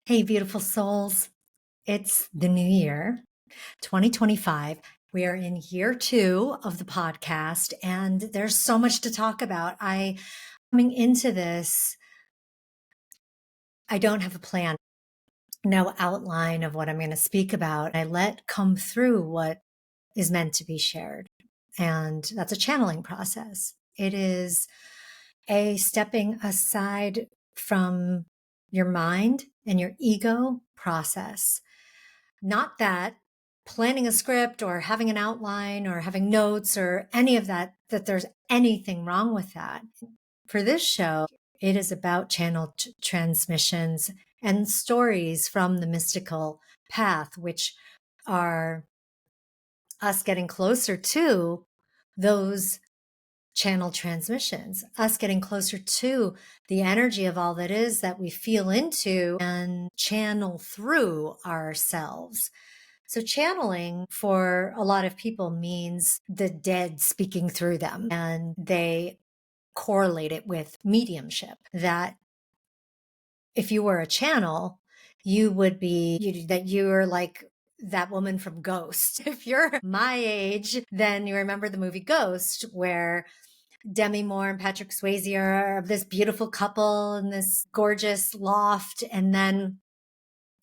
Hey, beautiful souls. It's the new year, 2025. We are in year two of the podcast, and there's so much to talk about. Coming into this, I don't have a plan, no outline of what I'm going to speak about. I let come through what is meant to be shared. And that's a channeling process. It is a stepping aside from your mind and your ego process. Not that planning a script or having an outline or having notes or any of that, that there's anything wrong with that. For this show, it is about channel transmissions and stories from the mystical path, which are us getting closer to those channel transmissions, us getting closer to the energy of all that is that we feel into and channel through ourselves. So channeling for a lot of people means the dead speaking through them, and they correlate it with mediumship. That if you were a channel, you would be that you're like that woman from Ghost. If you're my age, then you remember the movie Ghost, where Demi Moore and Patrick Swayze are this beautiful couple in this gorgeous loft, and then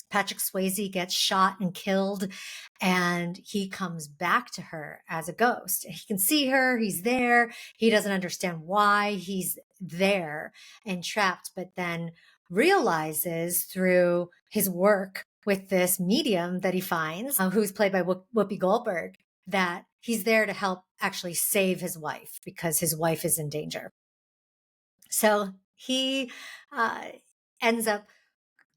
Patrick Swayze gets shot and killed, and he comes back to her as a ghost. He can see her, he's there. He doesn't understand why he's there and trapped, but then realizes through his work with this medium that he finds, who's played by Whoopi Goldberg, that he's there to help actually save his wife because his wife is in danger. So he ends up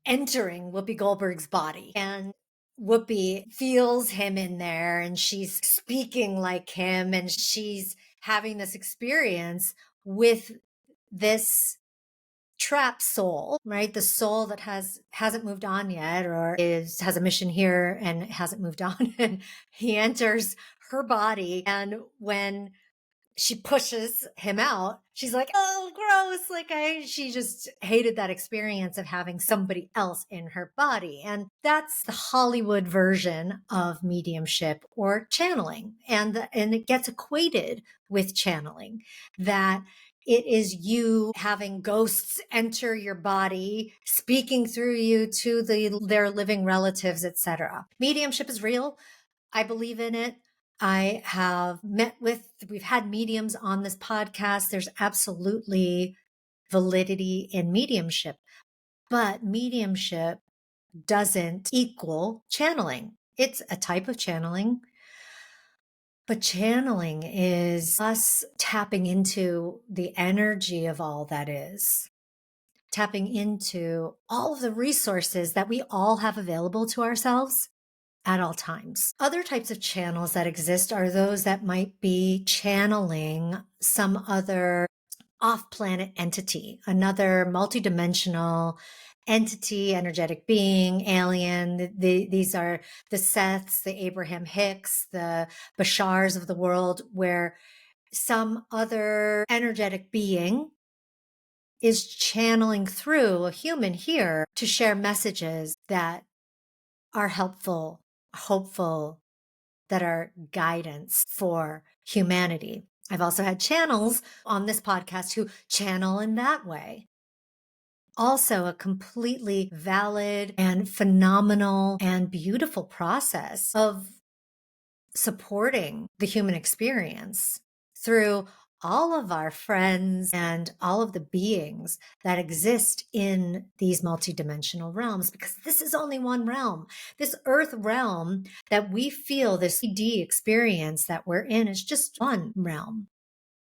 entering Whoopi Goldberg's body. And Whoopi feels him in there, and she's speaking like him, and she's having this experience with this trapped soul, right? The soul that hasn't moved on yet, or has a mission here and hasn't moved on. And he enters her body, and when she pushes him out, she's like, oh, gross. She just hated that experience of having somebody else in her body. And that's the Hollywood version of mediumship or channeling. And it gets equated with channeling, that it is you having ghosts enter your body, speaking through you to their living relatives, etc. Mediumship is real. I believe in it. We've had mediums on this podcast. There's absolutely validity in mediumship, but mediumship doesn't equal channeling. It's a type of channeling, but channeling is us tapping into the energy of all that is, tapping into all of the resources that we all have available to ourselves at all times. Other types of channels that exist are those that might be channeling some other off-planet entity, another multidimensional entity, energetic being, alien. These are the Seths, the Abraham Hicks, the Bashars of the world, where some other energetic being is channeling through a human here to share messages that are helpful, hopeful, that are guidance for humanity. I've also had channels on this podcast who channel in that way. Also, a completely valid and phenomenal and beautiful process of supporting the human experience through all of our friends and all of the beings that exist in these multidimensional realms, because this is only one realm. This earth realm that we feel, this 3D experience that we're in, is just one realm.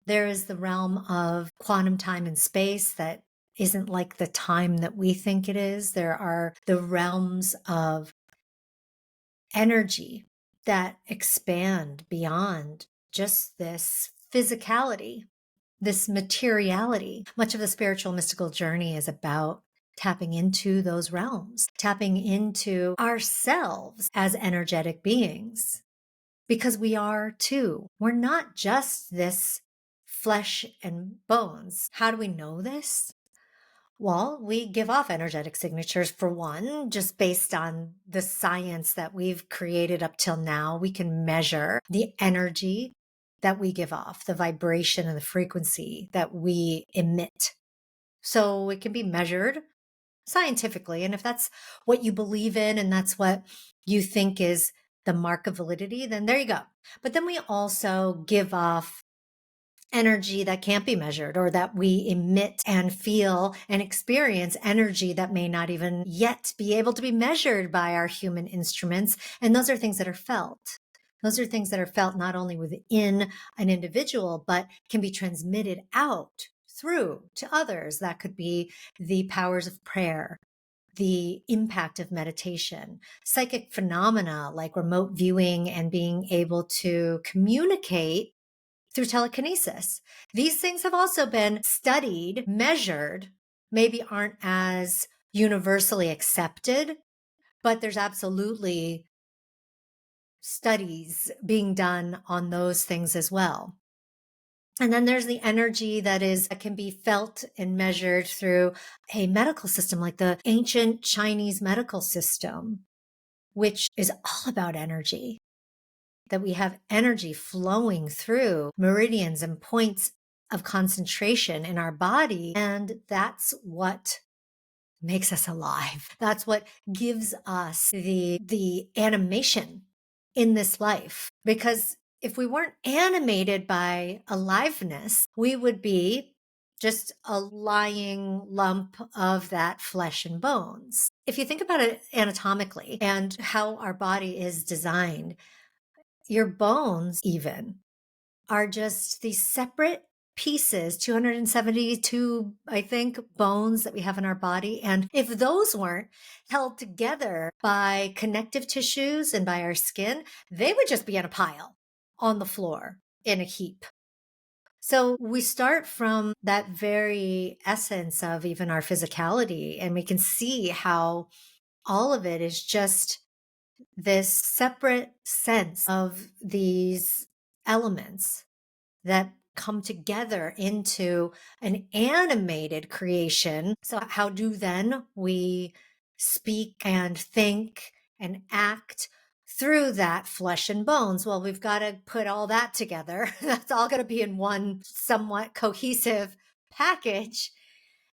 There is the realm of quantum time and space that isn't like the time that we think it is. There are the realms of energy that expand beyond just this physicality, this materiality. Much of the spiritual mystical journey is about tapping into those realms, tapping into ourselves as energetic beings, because we are too. We're not just this flesh and bones. How do we know this? Well, we give off energetic signatures for one, just based on the science that we've created up till now. We can measure the energy that we give off, the vibration and the frequency that we emit. So it can be measured scientifically. And if that's what you believe in and that's what you think is the mark of validity, then there you go. But then we also give off energy that can't be measured, or that we emit and feel and experience energy that may not even yet be able to be measured by our human instruments. And those are things that are felt. Those are things that are felt not only within an individual, but can be transmitted out through to others. That could be the powers of prayer, the impact of meditation, psychic phenomena like remote viewing and being able to communicate through telekinesis. These things have also been studied, measured, maybe aren't as universally accepted, but there's absolutely studies being done on those things as well. And then there's the energy that can be felt and measured through a medical system like the ancient Chinese medical system, which is all about energy, that we have energy flowing through meridians and points of concentration in our body. And that's what makes us alive. That's what gives us the animation in this life. Because if we weren't animated by aliveness, we would be just a lying lump of that flesh and bones. If you think about it anatomically and how our body is designed, your bones even are just these separate pieces, 272, I think, bones that we have in our body. And if those weren't held together by connective tissues and by our skin, they would just be in a pile on the floor in a heap. So we start from that very essence of even our physicality, and we can see how all of it is just this separate sense of these elements that come together into an animated creation. So, how do then we speak and think and act through that flesh and bones? Well, we've got to put all that together. That's all going to be in one somewhat cohesive package.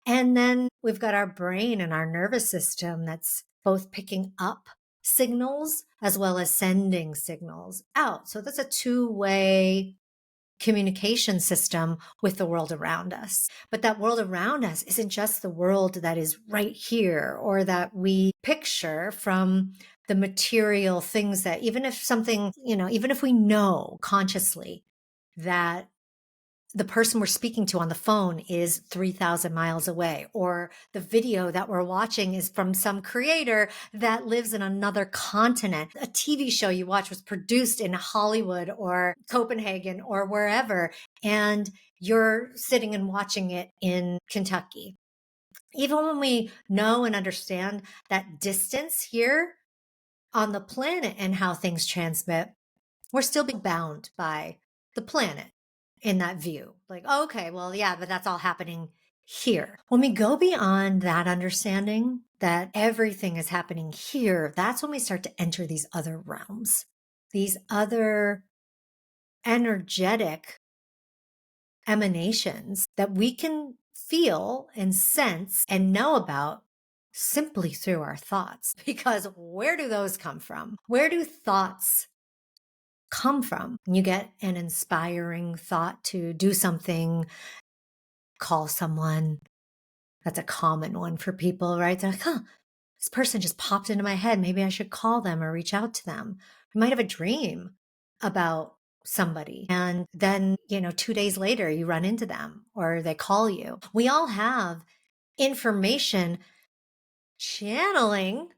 And then we've got our brain and our nervous system that's both picking up signals as well as sending signals out. So that's a two-way communication system with the world around us. But that world around us isn't just the world that is right here or that we picture from the material things that even if something, even if we know consciously that the person we're speaking to on the phone is 3,000 miles away, or the video that we're watching is from some creator that lives in another continent. A TV show you watch was produced in Hollywood or Copenhagen or wherever, and you're sitting and watching it in Kentucky. Even when we know and understand that distance here on the planet and how things transmit, we're still being bound by the planet in that view. Like, oh, okay, well, yeah, but that's all happening here. When we go beyond that understanding that everything is happening here, that's when we start to enter these other realms, these other energetic emanations that we can feel and sense and know about simply through our thoughts. Because where do those come from? Where do thoughts come from? You get an inspiring thought to do something, call someone. That's a common one for people, right? They're like, this person just popped into my head. Maybe I should call them or reach out to them. You might have a dream about somebody. And then, 2 days later, you run into them or they call you. We all have information channeling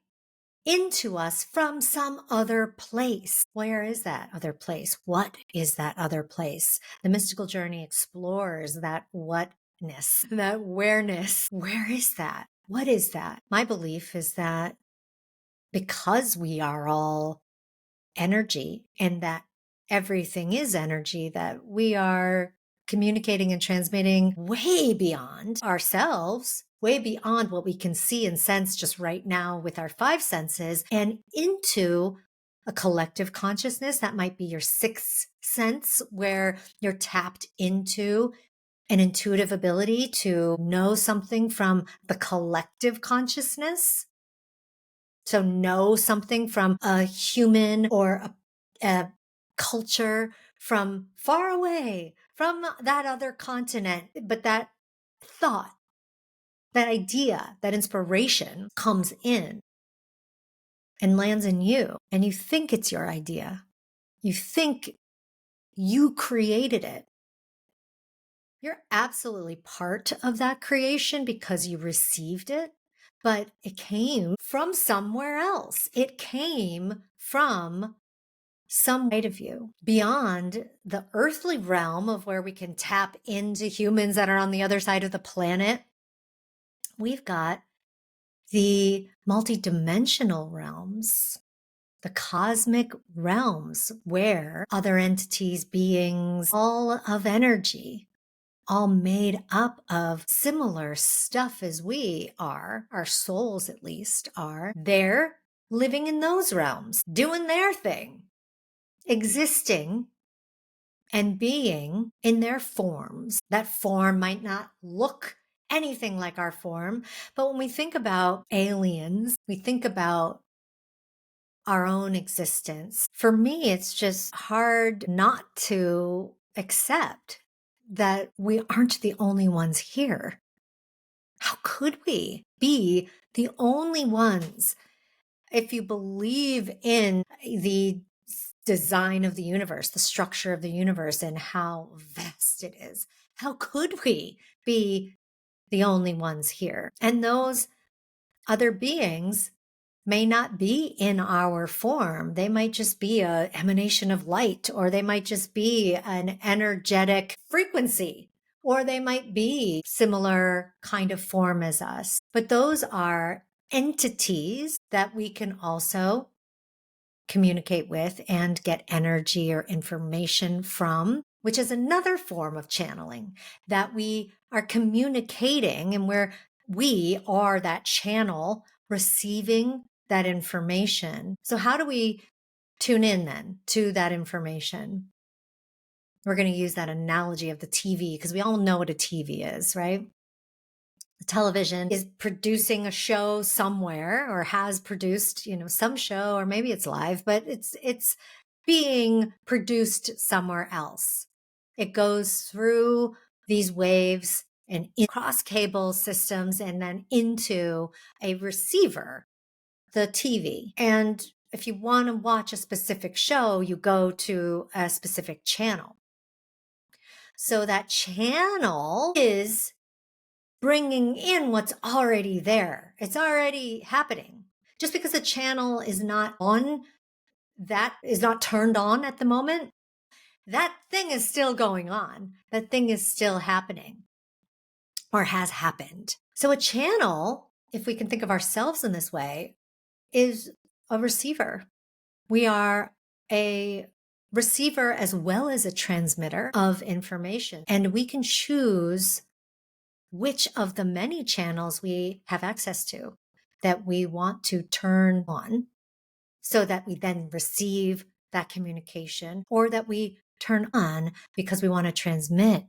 into us from some other place. Where is that other place? What is that other place? The mystical journey explores that whatness, that awareness. Where is that? What is that? My belief is that because we are all energy and that everything is energy, that we are communicating and transmitting way beyond ourselves way beyond what we can see and sense just right now with our five senses and into a collective consciousness. That might be your sixth sense, where you're tapped into an intuitive ability to know something from the collective consciousness. So know something from a human or a culture from far away, from that other continent. But that thought, that idea, that inspiration comes in and lands in you. And you think it's your idea. You think you created it. You're absolutely part of that creation because you received it, but it came from somewhere else. It came from some side of you beyond the earthly realm of where we can tap into humans that are on the other side of the planet. We've got the multidimensional realms, the cosmic realms, where other entities, beings, all of energy, all made up of similar stuff as we are, our souls at least are, they're living in those realms, doing their thing, existing and being in their forms. That form might not look anything like our form, but when we think about aliens, we think about our own existence. For me, it's just hard not to accept that we aren't the only ones here. How could we be the only ones? If you believe in the design of the universe, the structure of the universe, and how vast it is, how could we be the only ones here? And those other beings may not be in our form. They might just be an emanation of light, or they might just be an energetic frequency, or they might be similar kind of form as us. But those are entities that we can also communicate with and get energy or information from, which is another form of channeling, that we are communicating and where we are that channel receiving that information. So how do we tune in then to that information? We're going to use that analogy of the TV because we all know what a TV is, right? Television is producing a show somewhere, or has produced, some show, or maybe it's live, but it's being produced somewhere else. It goes through these waves and across cable systems and then into a receiver, the TV. And if you want to watch a specific show, you go to a specific channel. So that channel is bringing in what's already there. It's already happening. Just because a channel is not on, that is not turned on at the moment, that thing is still going on. That thing is still happening or has happened. So a channel, if we can think of ourselves in this way, is a receiver. We are a receiver as well as a transmitter of information, and we can choose which of the many channels we have access to that we want to turn on so that we then receive that communication, or that we turn on because we want to transmit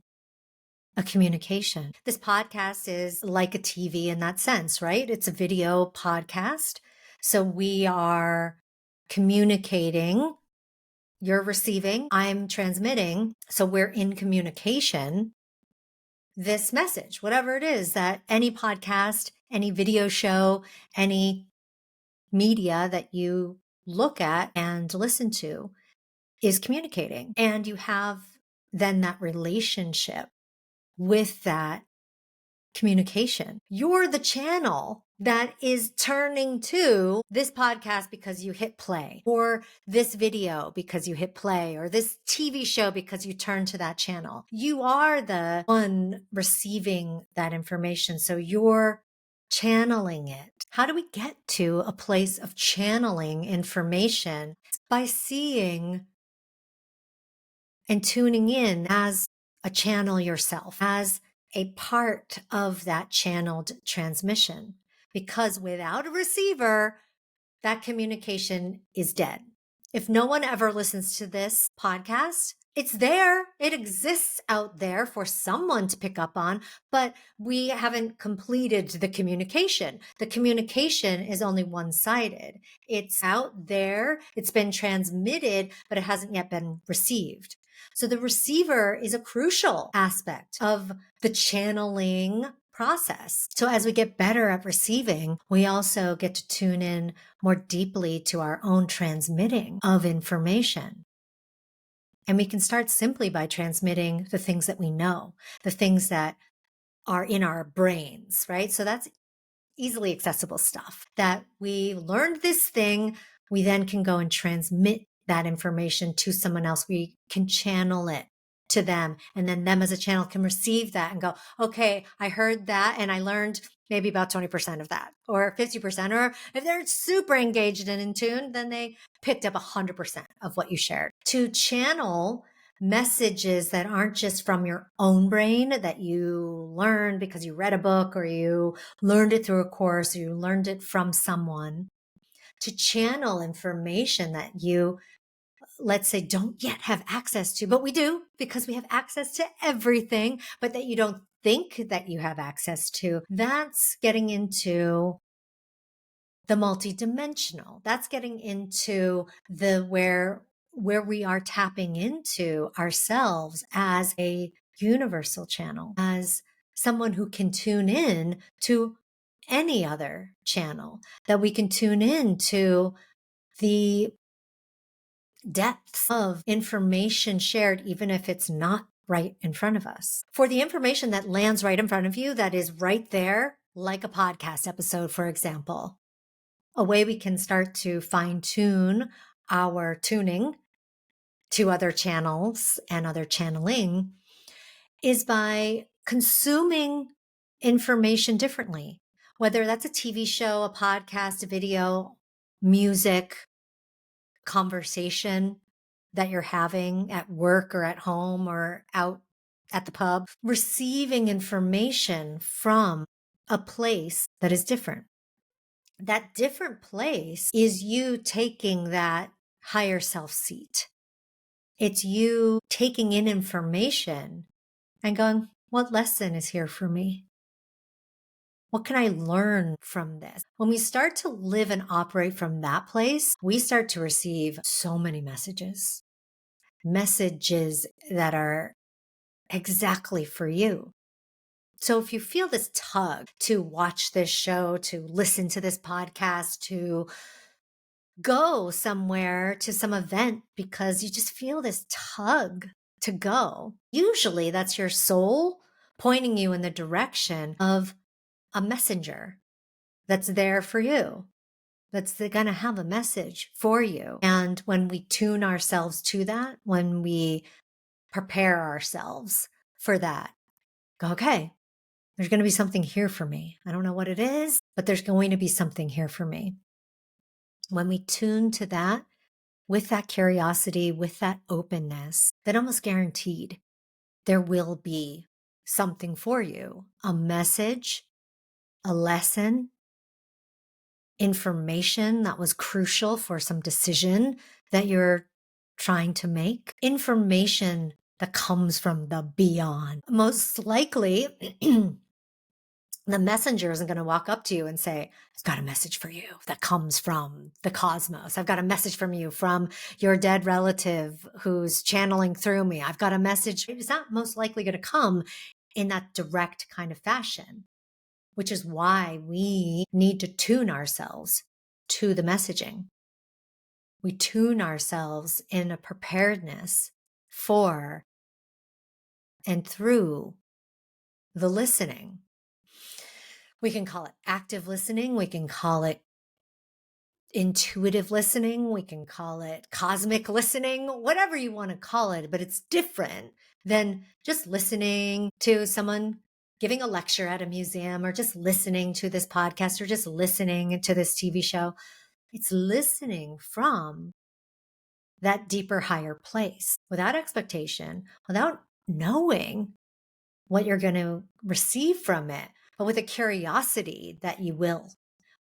a communication. This podcast is like a TV in that sense, right? It's a video podcast. So we are communicating, you're receiving, I'm transmitting. So we're in communication. This message, whatever it is, that any podcast, any video show, any media that you look at and listen to is communicating. And you have then that relationship with that communication. You're the channel that is turning to this podcast because you hit play, or this video because you hit play, or this TV show because you turn to that channel. You are the one receiving that information. So you're channeling it. How do we get to a place of channeling information? By seeing and tuning in as a channel yourself, as a part of that channeled transmission, because without a receiver, that communication is dead. If no one ever listens to this podcast, it's there. It exists out there for someone to pick up on, but we haven't completed the communication. The communication is only one-sided. It's out there. It's been transmitted, but it hasn't yet been received. So the receiver is a crucial aspect of the channeling process. So as we get better at receiving, we also get to tune in more deeply to our own transmitting of information. And we can start simply by transmitting the things that we know, the things that are in our brains, right? So that's easily accessible stuff that we learned this thing. We then can go and transmit that information to someone else. We can channel it to them, and then them as a channel can receive that and go, okay, I heard that and I learned maybe about 20% of that or 50%. Or if they're super engaged and in tune, then they picked up 100% of what you shared. To channel messages that aren't just from your own brain that you learned because you read a book or you learned it through a course or you learned it from someone, to channel information that you, let's say, don't yet have access to, but we do because we have access to everything, but that you don't think that you have access to. That's getting into the multidimensional. That's getting into the where we are tapping into ourselves as a universal channel, as someone who can tune in to any other channel, that we can tune in to the depths of information shared, even if it's not right in front of us. For the information that lands right in front of you, that is right there, like a podcast episode, for example, a way we can start to fine tune our tuning to other channels and other channeling is by consuming information differently, whether that's a TV show, a podcast, a video, music, conversation that you're having at work or at home or out at the pub, receiving information from a place that is different. That different place is you taking that higher self seat. It's you taking in information and going, what lesson is here for me? What can I learn from this? When we start to live and operate from that place, we start to receive so many messages that are exactly for you. So if you feel this tug to watch this show, to listen to this podcast, to go somewhere to some event because you just feel this tug to go, usually that's your soul pointing you in the direction of a messenger that's there for you, that's going to have a message for you. And when we tune ourselves to that, when we prepare ourselves for that, go, okay, there's going to be something here for me. I don't know what it is, but there's going to be something here for me. When we tune to that, with that curiosity, with that openness, then almost guaranteed there will be something for you, a message, a lesson, information that was crucial for some decision that you're trying to make, information that comes from the beyond. Most likely, the messenger isn't going to walk up to you and say, I've got a message for you that comes from the cosmos. I've got a message from you, from your dead relative who's channeling through me. I've got a message. It's not most likely going to come in that direct kind of fashion, which is why we need to tune ourselves to the messaging. We tune ourselves in a preparedness for and through the listening. We can call it active listening. We can call it intuitive listening. We can call it cosmic listening, whatever you want to call it, but it's different than just listening to someone giving a lecture at a museum or just listening to this podcast or just listening to this TV show. It's listening from that deeper, higher place without expectation, without knowing what you're going to receive from it, but with a curiosity that you will,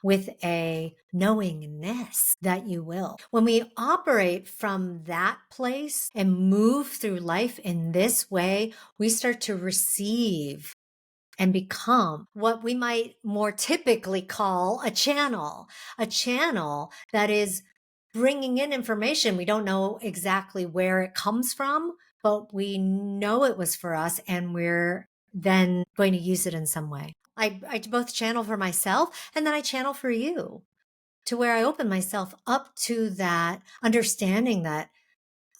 with a knowingness that you will. When we operate from that place and move through life in this way, we start to receive and become what we might more typically call a channel that is bringing in information. We don't know exactly where it comes from, but we know it was for us, and we're then going to use it in some way. I both channel for myself, and then I channel for you, to where I open myself up to that understanding that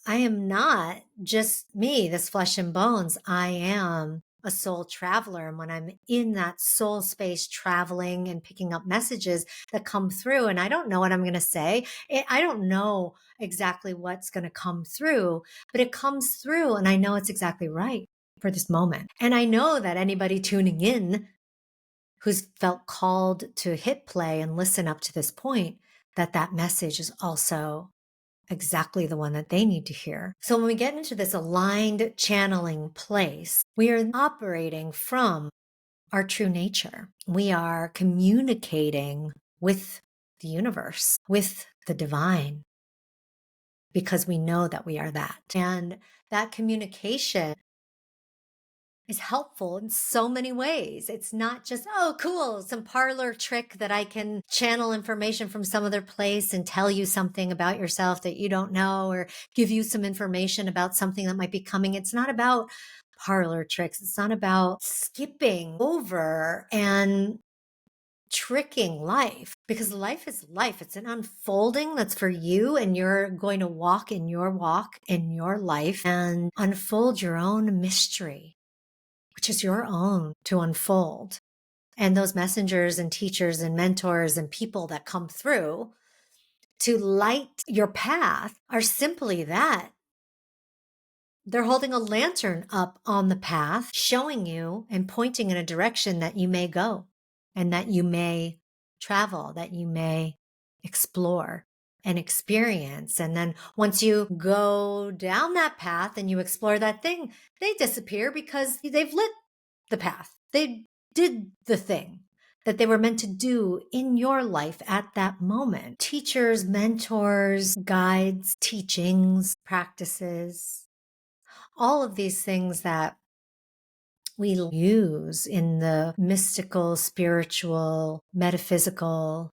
I am not just me, this flesh and bones. I am a soul traveler. And when I'm in that soul space traveling and picking up messages that come through, and I don't know what I'm going to say, I don't know exactly what's going to come through, but it comes through and I know it's exactly right for this moment. And I know that anybody tuning in who's felt called to hit play and listen up to this point, that message is also exactly the one that they need to hear. So when we get into this aligned channeling place, we are operating from our true nature. We are communicating with the universe, with the divine, because we know that we are that. And that communication is helpful in so many ways. It's not just, oh, cool, some parlor trick that I can channel information from some other place and tell you something about yourself that you don't know, or give you some information about something that might be coming. It's not about parlor tricks. It's not about skipping over and tricking life, because life is life. It's an unfolding that's for you, and you're going to walk in your life and unfold your own mystery, which is your own to unfold. And those messengers and teachers and mentors and people that come through to light your path are simply that. They're holding a lantern up on the path, showing you and pointing in a direction that you may go and that you may travel, that you may explore and experience. And then once you go down that path and you explore that thing, they disappear because they've lit the path. They did the thing that they were meant to do in your life at that moment. Teachers, mentors, guides, teachings, practices, all of these things that we use in the mystical, spiritual, metaphysical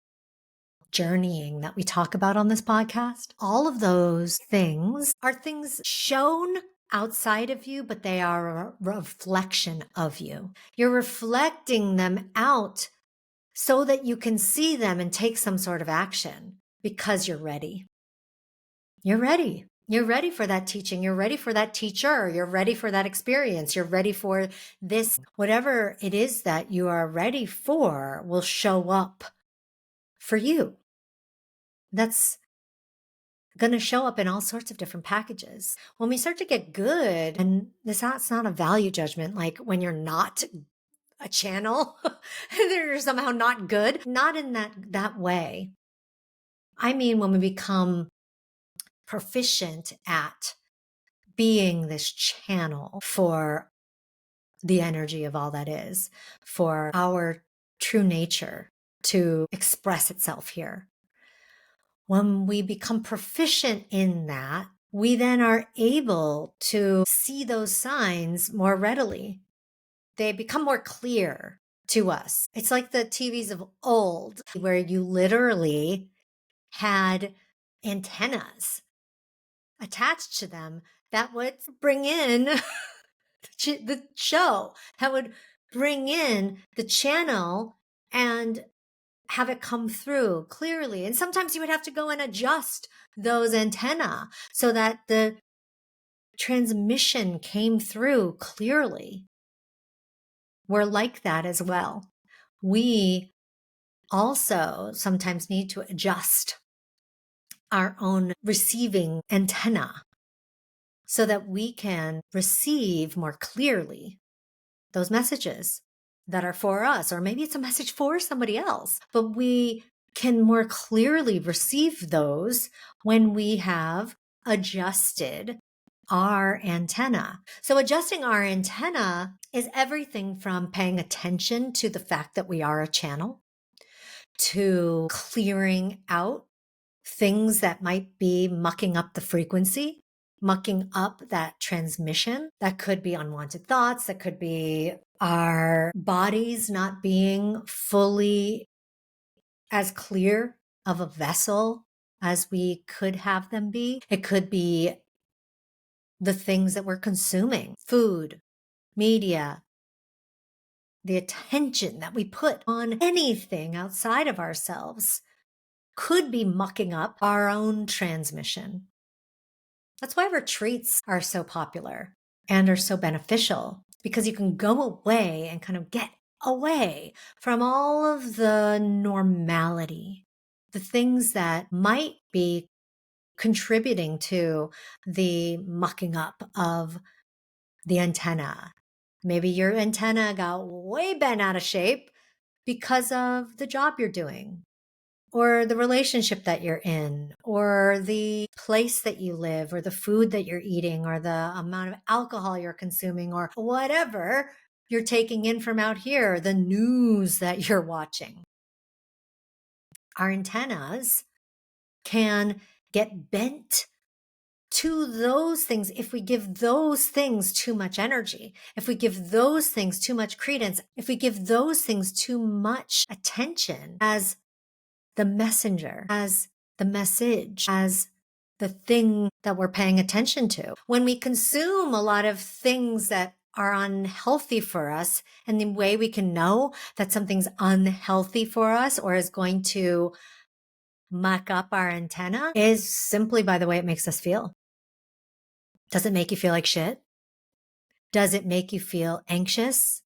journeying that we talk about on this podcast. All of those things are things shown outside of you, but they are a reflection of you. You're reflecting them out so that you can see them and take some sort of action because you're ready. You're ready. You're ready for that teaching. You're ready for that teacher. You're ready for that experience. You're ready for this. Whatever it is that you are ready for will show up for you. That's going to show up in all sorts of different packages. When we start to get good, and that's not a value judgment, like when you're not a channel, they're somehow not good. Not in that way. I mean, when we become proficient at being this channel for the energy of all that is, for our true nature to express itself here. When we become proficient in that, we then are able to see those signs more readily. They become more clear to us. It's like the TVs of old, where you literally had antennas attached to them that would bring in the show, that would bring in the channel and have it come through clearly. And sometimes you would have to go and adjust those antenna so that the transmission came through clearly. We're like that as well. We also sometimes need to adjust our own receiving antenna so that we can receive more clearly those messages that are for us, or maybe it's a message for somebody else, but we can more clearly receive those when we have adjusted our antenna. So adjusting our antenna is everything from paying attention to the fact that we are a channel to clearing out things that might be mucking up the frequency, mucking up that transmission. That could be unwanted thoughts. That could be our bodies not being fully as clear of a vessel as we could have them be. It could be the things that we're consuming, food, media, the attention that we put on anything outside of ourselves could be mucking up our own transmission. That's why retreats are so popular and are so beneficial, because you can go away and kind of get away from all of the normality, the things that might be contributing to the mucking up of the antenna. Maybe your antenna got way bent out of shape because of the job you're doing, or the relationship that you're in, or the place that you live, or the food that you're eating, or the amount of alcohol you're consuming, or whatever you're taking in from out here, the news that you're watching. Our antennas can get bent to those things if we give those things too much energy, if we give those things too much credence, if we give those things too much attention as the messenger, as the message, as the thing that we're paying attention to. When we consume a lot of things that are unhealthy for us, and the way we can know that something's unhealthy for us or is going to muck up our antenna is simply by the way it makes us feel. Does it make you feel like shit? Does it make you feel anxious?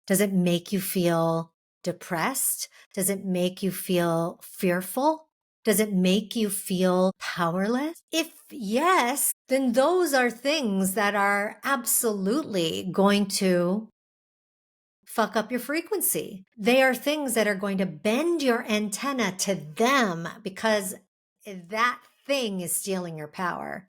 Does it make you feel depressed? Does it make you feel fearful? Does it make you feel powerless? If yes, then those are things that are absolutely going to fuck up your frequency. They are things that are going to bend your antenna to them, because that thing is stealing your power.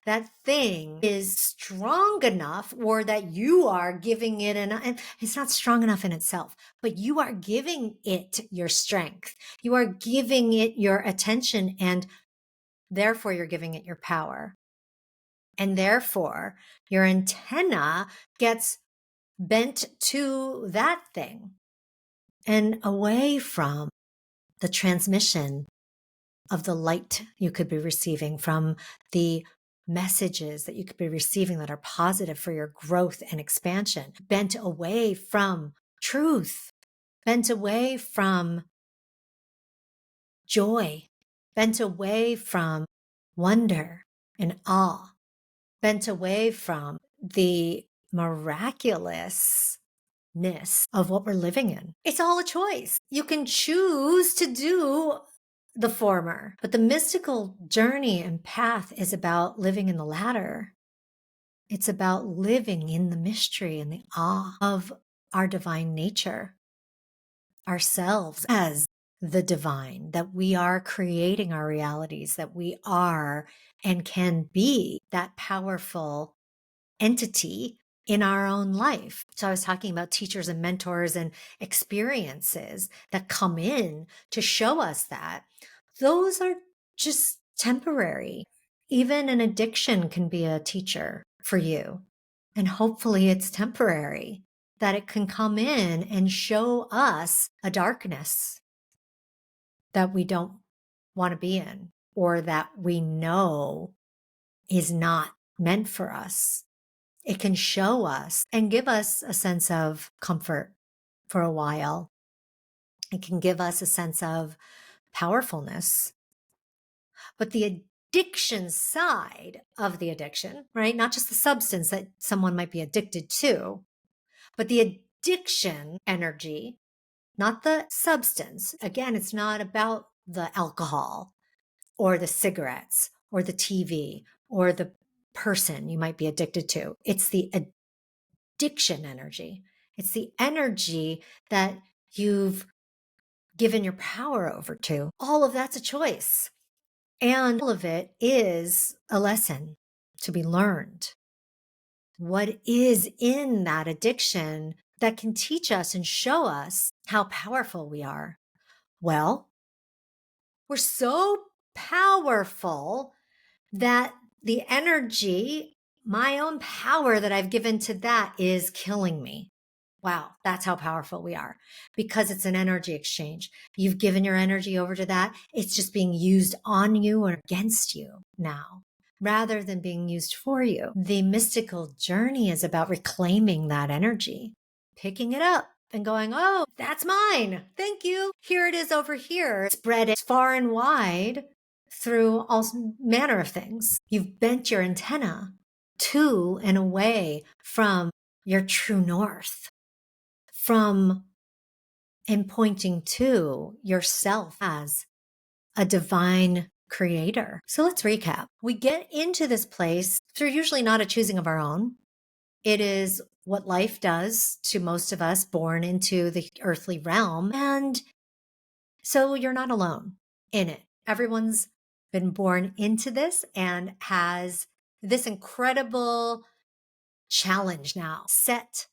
That thing is strong enough, or that you are giving it and it's not strong enough in itself, but you are giving it your strength. You are giving it your attention, and therefore you're giving it your power. And therefore your antenna gets bent to that thing and away from the transmission of the light you could be receiving, from the messages that you could be receiving that are positive for your growth and expansion, bent away from truth, bent away from joy, bent away from wonder and awe, bent away from the miraculousness of what we're living in. It's all a choice. You can choose to do the former, but the mystical journey and path is about living in the latter. It's about living in the mystery and the awe of our divine nature, ourselves as the divine, that we are creating our realities, that we are and can be that powerful entity in our own life. So I was talking about teachers and mentors and experiences that come in to show us that those are just temporary. Even an addiction can be a teacher for you. And hopefully it's temporary, that it can come in and show us a darkness that we don't want to be in, or that we know is not meant for us. It can show us and give us a sense of comfort for a while. It can give us a sense of powerfulness. But the addiction side of the addiction, right? Not just the substance that someone might be addicted to, but the addiction energy, not the substance. Again, it's not about the alcohol or the cigarettes or the TV or the person you might be addicted to. It's the addiction energy. It's the energy that you've given your power over to. All of that's a choice. And all of it is a lesson. to be learned. What is in that addiction that can teach us and show us how powerful we are? Well, we're so powerful that the energy, my own power that I've given to that is killing me. Wow, that's how powerful we are because it's an energy exchange. You've given your energy over to that. It's just being used on you or against you now rather than being used for you. The mystical journey is about reclaiming that energy, picking it up and going, oh, that's mine. Thank you. Here it is over here. Spread it far and wide through all manner of things. You've bent your antenna to and away from your true north, from and pointing to yourself as a divine creator. So let's recap. We get into this place through usually not a choosing of our own. It is what life does to most of us born into the earthly realm. And so you're not alone in it. Everyone's been born into this and has this incredible challenge now set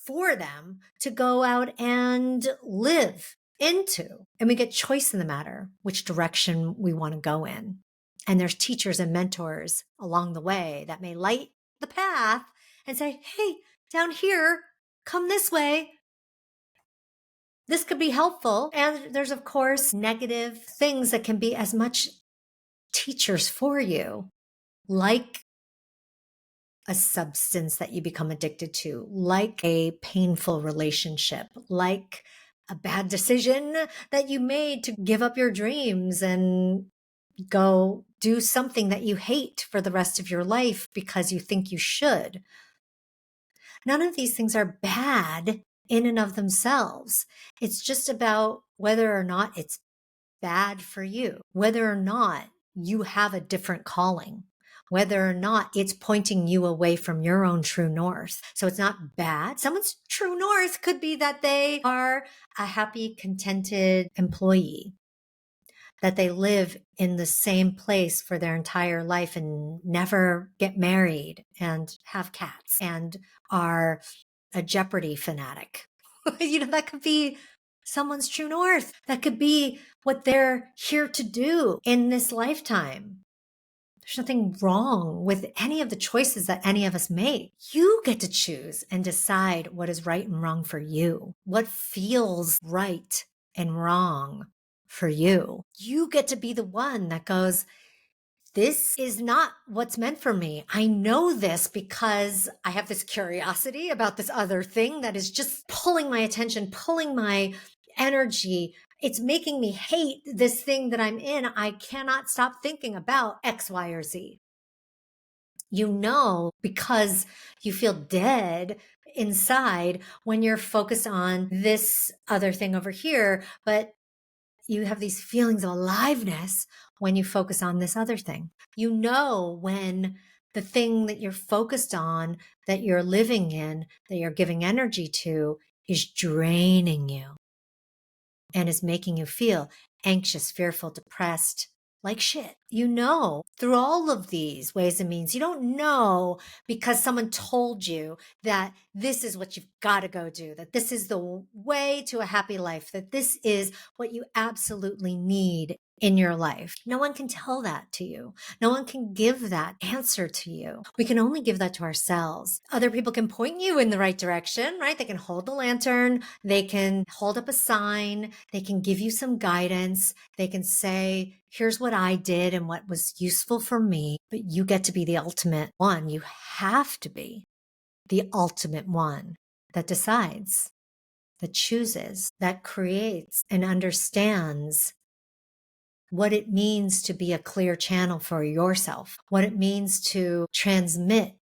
for them to go out and live into. And we get choice in the matter, which direction we want to go in. And there's teachers and mentors along the way that may light the path and say, hey, down here, come this way. This could be helpful. And there's, of course, negative things that can be as much teachers for you, like a substance that you become addicted to, like a painful relationship, like a bad decision that you made to give up your dreams and go do something that you hate for the rest of your life because you think you should. None of these things are bad in and of themselves. It's just about whether or not it's bad for you, whether or not you have a different calling, whether or not it's pointing you away from your own true north. So it's not bad. Someone's true north could be that they are a happy, contented employee, that they live in the same place for their entire life and never get married and have cats and are a Jeopardy fanatic. That could be someone's true north. That could be what they're here to do in this lifetime. There's nothing wrong with any of the choices that any of us make. You get to choose and decide what is right and wrong for you, what feels right and wrong for you. You get to be the one that goes, this is not what's meant for me. I know this because I have this curiosity about this other thing that is just pulling my attention, pulling my energy. It's making me hate this thing that I'm in. I cannot stop thinking about X, Y, or Z. You know, because you feel dead inside when you're focused on this other thing over here, but you have these feelings of aliveness when you focus on this other thing. You know, when the thing that you're focused on, that you're living in, that you're giving energy to is draining you and is making you feel anxious, fearful, depressed, like shit. You know, through all of these ways and means, you don't know because someone told you that this is what you've got to go do, that this is the way to a happy life, that this is what you absolutely need in your life. No one can tell that to you. No one can give that answer to you. We can only give that to ourselves. Other people can point you in the right direction, right? They can hold the lantern. They can hold up a sign. They can give you some guidance. They can say, here's what I did and what was useful for me. But you get to be the ultimate one. You have to be the ultimate one that decides, that chooses, that creates and understands what it means to be a clear channel for yourself, what it means to transmit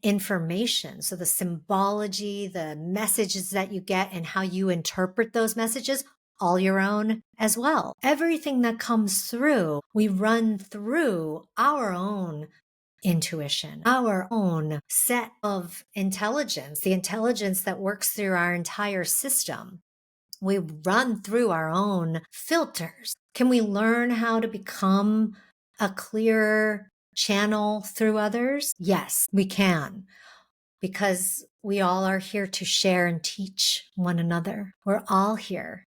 information. So the symbology, the messages that you get and how you interpret those messages, all your own as well. Everything that comes through, we run through our own intuition, our own set of intelligence, the intelligence that works through our entire system. We run through our own filters. Can we learn how to become a clearer channel through others? Yes, we can, because we all are here to share and teach one another. We're all here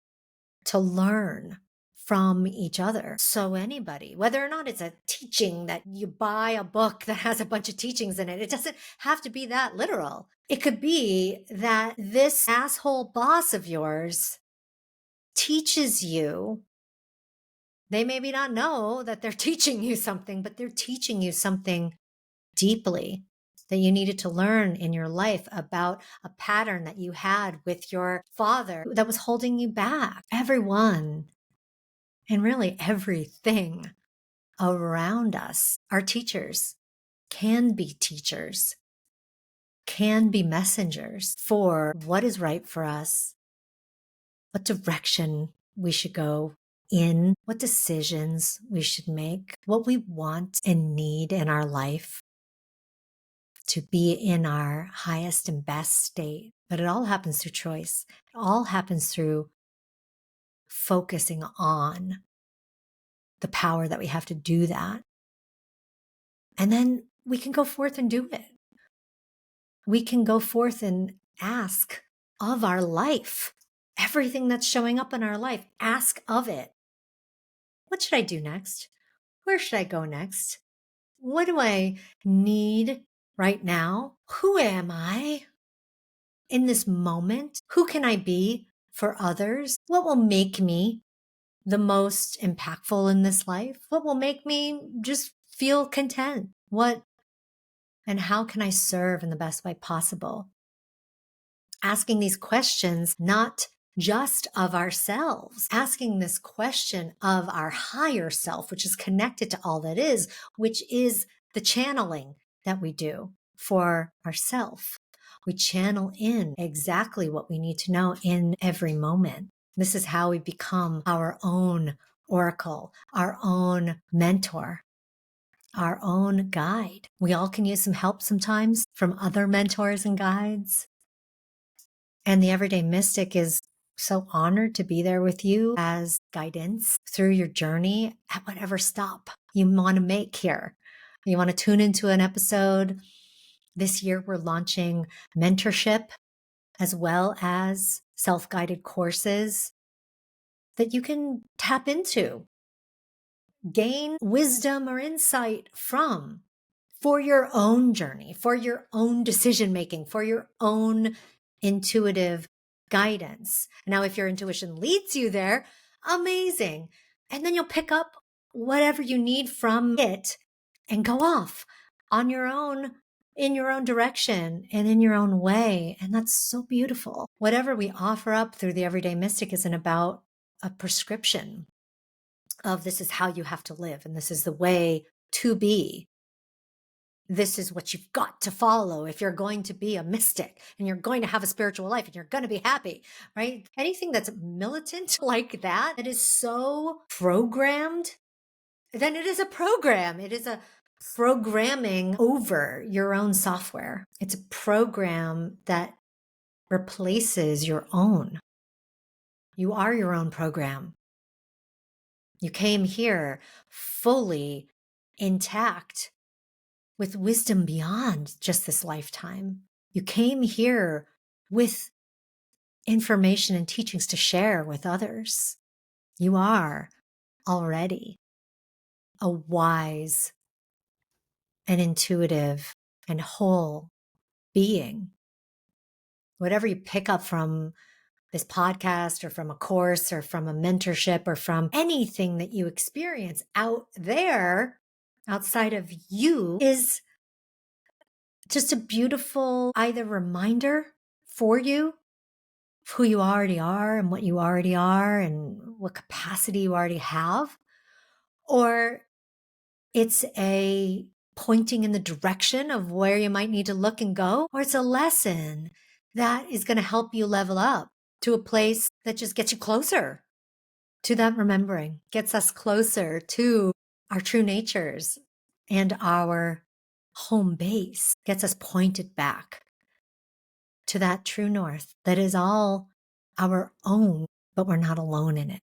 to learn from each other. So anybody, whether or not it's a teaching that you buy a book that has a bunch of teachings in it, it doesn't have to be that literal. It could be that this asshole boss of yours teaches you. They maybe not know that they're teaching you something, but they're teaching you something deeply that you needed to learn in your life about a pattern that you had with your father that was holding you back. Everyone and really everything around us, our teachers, can be teachers, can be messengers for what is right for us, what direction we should go in, what decisions we should make, what we want and need in our life to be in our highest and best state. But it all happens through choice. It all happens through focusing on the power that we have to do that. And then we can go forth and do it. We can go forth and ask of our life, everything that's showing up in our life, ask of it. What should I do next? Where should I go next? What do I need right now? Who am I in this moment? Who can I be for others? What will make me the most impactful in this life? What will make me just feel content? What and how can I serve in the best way possible? Asking these questions, not just of ourselves, asking this question of our higher self, which is connected to all that is, which is the channeling that we do for ourself. We channel in exactly what we need to know in every moment. This is how we become our own oracle, our own mentor, our own guide. We all can use some help sometimes from other mentors and guides. And the Everyday Mystic is so honored to be there with you as guidance through your journey at whatever stop you want to make here. You want to tune into an episode. This year, we're launching mentorship as well as self-guided courses that you can tap into, gain wisdom or insight from for your own journey, for your own decision making, for your own intuitive guidance. Now, if your intuition leads you there, amazing. And then you'll pick up whatever you need from it and go off on your own, in your own direction and in your own way. And that's so beautiful. Whatever we offer up through the Everyday Mystic isn't about a prescription of this is how you have to live and this is the way to be. This is what you've got to follow if you're going to be a mystic and you're going to have a spiritual life and you're going to be happy, right? Anything that's militant like that, that is so programmed, then it is a program. It is a programming over your own software. It's a program that replaces your own. You are your own program. You came here fully intact with wisdom beyond just this lifetime. You came here with information and teachings to share with others. You are already a wise and intuitive and whole being. Whatever you pick up from this podcast or from a course or from a mentorship or from anything that you experience out there outside of you is just a beautiful either reminder for you of who you already are and what you already are and what capacity you already have, or it's a pointing in the direction of where you might need to look and go, or it's a lesson that is going to help you level up to a place that just gets you closer to that remembering, gets us closer to our true natures and our home base, gets us pointed back to that true north that is all our own, but we're not alone in it.